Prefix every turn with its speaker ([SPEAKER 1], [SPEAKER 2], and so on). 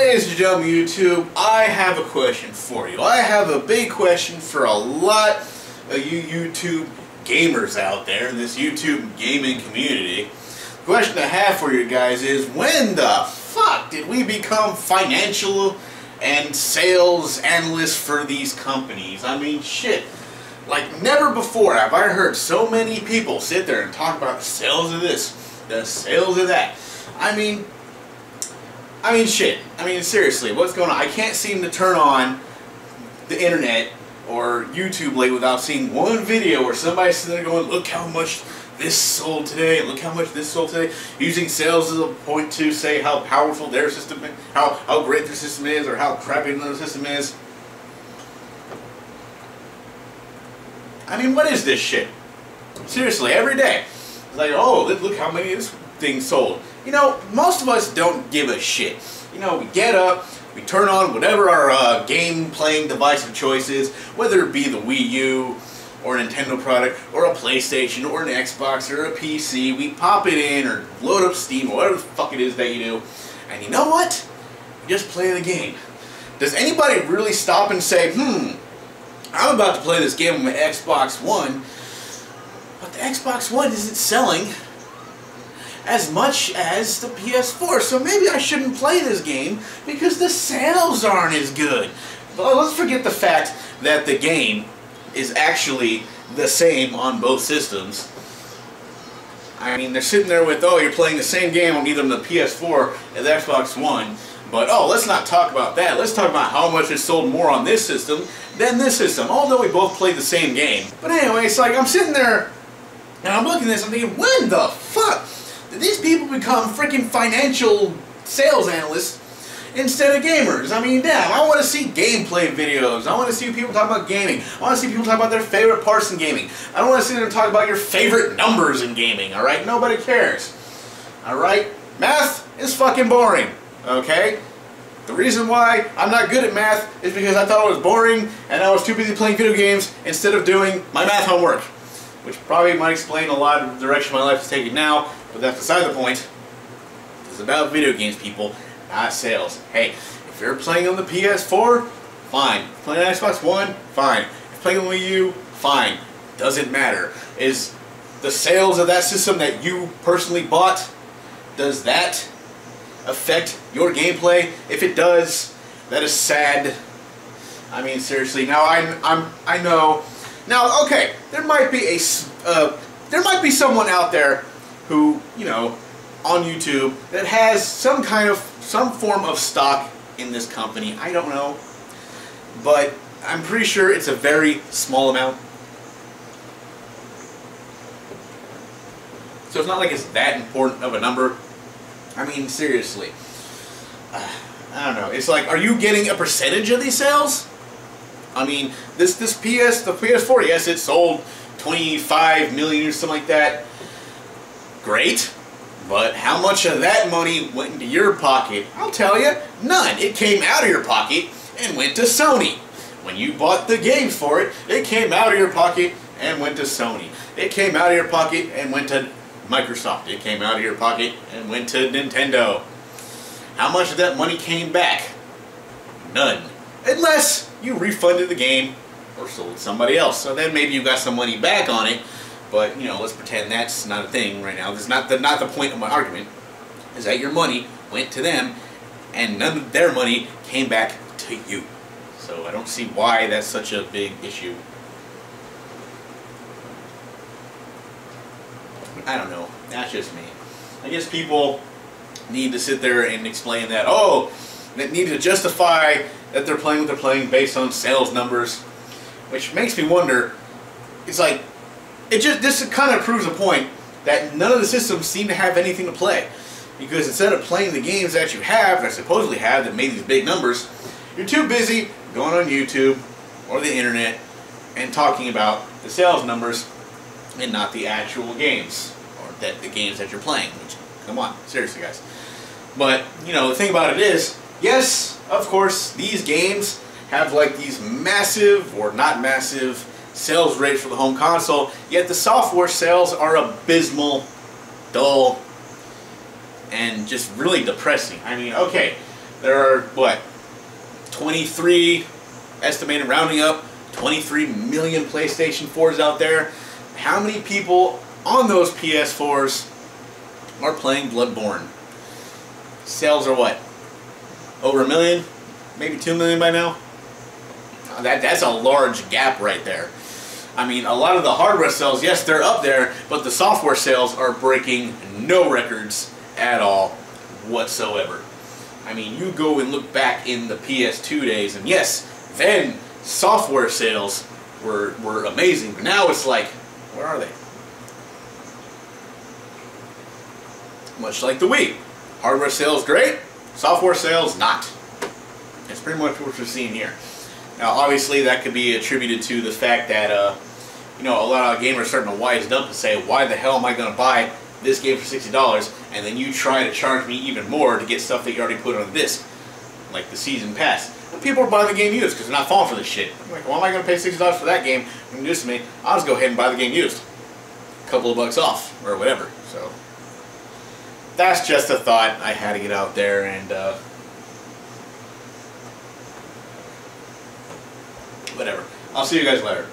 [SPEAKER 1] Ladies and gentlemen, YouTube, I have a question for you. I have a big question for a lot of you YouTube gamers out there in this YouTube gaming community. The question I have for you guys is, when the fuck did we become financial and sales analysts for these companies? I mean, shit. Like, never before have I heard so many people sit there and talk about the sales of this, the sales of that. I mean, shit. I mean, seriously, what's going on? I can't seem to turn on the internet or YouTube late without seeing one video where somebody's sitting there going, look how much this sold today, look how much this sold today, using sales as a point to say how powerful their system is, how great their system is, or how crappy another system is. I mean, what is this shit? Seriously, every day. It's like, oh, look how many of this thing sold. You know, most of us don't give a shit. You know, we get up, we turn on whatever our game-playing device of choice is, whether it be the Wii U, or a Nintendo product, or a PlayStation, or an Xbox, or a PC. We pop it in, or load up Steam, or whatever the fuck it is that you do. And you know what? You just play the game. Does anybody really stop and say, I'm about to play this game on my Xbox One, but the Xbox One isn't selling as much as the PS4, so maybe I shouldn't play this game because the sales aren't as good. But let's forget the fact that the game is actually the same on both systems. I mean, they're sitting there with, oh, you're playing the same game on either the PS4 or the Xbox One, but oh, let's not talk about that. Let's talk about how much is sold more on this system than this system, although we both play the same game. But anyway, it's like, I'm sitting there and I'm looking at this, I'm thinking, when the fuck did these people become freaking financial sales analysts instead of gamers? I mean, damn, I want to see gameplay videos. I want to see people talk about gaming. I want to see people talk about their favorite parts in gaming. I don't want to sit there and talk about your favorite numbers in gaming, alright? Nobody cares. Alright? Math is fucking boring, okay? The reason why I'm not good at math is because I thought it was boring and I was too busy playing video games instead of doing my math homework, which probably might explain a lot of the direction my life is taking now, but that's beside the point. It's about video games, people, not sales. Hey, if you're playing on the PS4, fine. If you're playing on Xbox One, fine. If you're playing on Wii U, fine. Doesn't matter. Is the sales of that system that you personally bought, does that affect your gameplay? If it does, that is sad. I mean, seriously. Now I know. Now, okay, there might be someone out there who, you know, on YouTube that has some form of stock in this company. I don't know, but I'm pretty sure it's a very small amount. So it's not like it's that important of a number. I mean, seriously. I don't know. It's like, are you getting a percentage of these sales? I mean, the PS4, yes, it sold 25 million or something like that. Great. But how much of that money went into your pocket? I'll tell you, none. It came out of your pocket and went to Sony. When you bought the games for it, it came out of your pocket and went to Sony. It came out of your pocket and went to Microsoft. It came out of your pocket and went to Nintendo. How much of that money came back? None. Unless you refunded the game or sold it to somebody else. So then maybe you got some money back on it. But, you know, let's pretend that's not a thing right now. That's not the point of my argument. Is that your money went to them and none of their money came back to you. So I don't see why that's such a big issue. I don't know. That's just me. I guess people need to sit there and explain that, oh, they need to justify that they're playing what they're playing based on sales numbers. Which makes me wonder, it's like, this kind of proves a point that none of the systems seem to have anything to play. Because instead of playing the games that you have, that supposedly have, that made these big numbers, you're too busy going on YouTube or the internet and talking about the sales numbers and not the actual games, or the games that you're playing. Which, come on, seriously guys. But, you know, the thing about it is, yes, of course, these games have like these massive, or not massive, sales rates for the home console, yet the software sales are abysmal, dull, and just really depressing. I mean, okay, There are, what, 23, estimated rounding up, 23 million PlayStation 4s out there. How many people on those PS4s are playing Bloodborne? Sales are what? Over 1 million? Maybe 2 million by now? That's a large gap right there. I mean, a lot of the hardware sales, yes, they're up there, but the software sales are breaking no records at all whatsoever. I mean, you go and look back in the PS2 days, and yes, then software sales were amazing, but now it's like, where are they? Much like the Wii. Hardware sales great, software sales not. It's pretty much what we're seeing here. Now, obviously, that could be attributed to the fact that, you know, a lot of gamers are starting to wise up and say, why the hell am I going to buy this game for $60 and then you try to charge me even more to get stuff that you already put on the disc, like the season pass. And people are buying the game used because they're not falling for this shit. I'm like, well, am I going to pay $60 for that game? When you do this to me, I'll just go ahead and buy the game used. A couple of bucks off, or whatever. So, that's just a thought I had to get out there, and whatever. I'll see you guys later.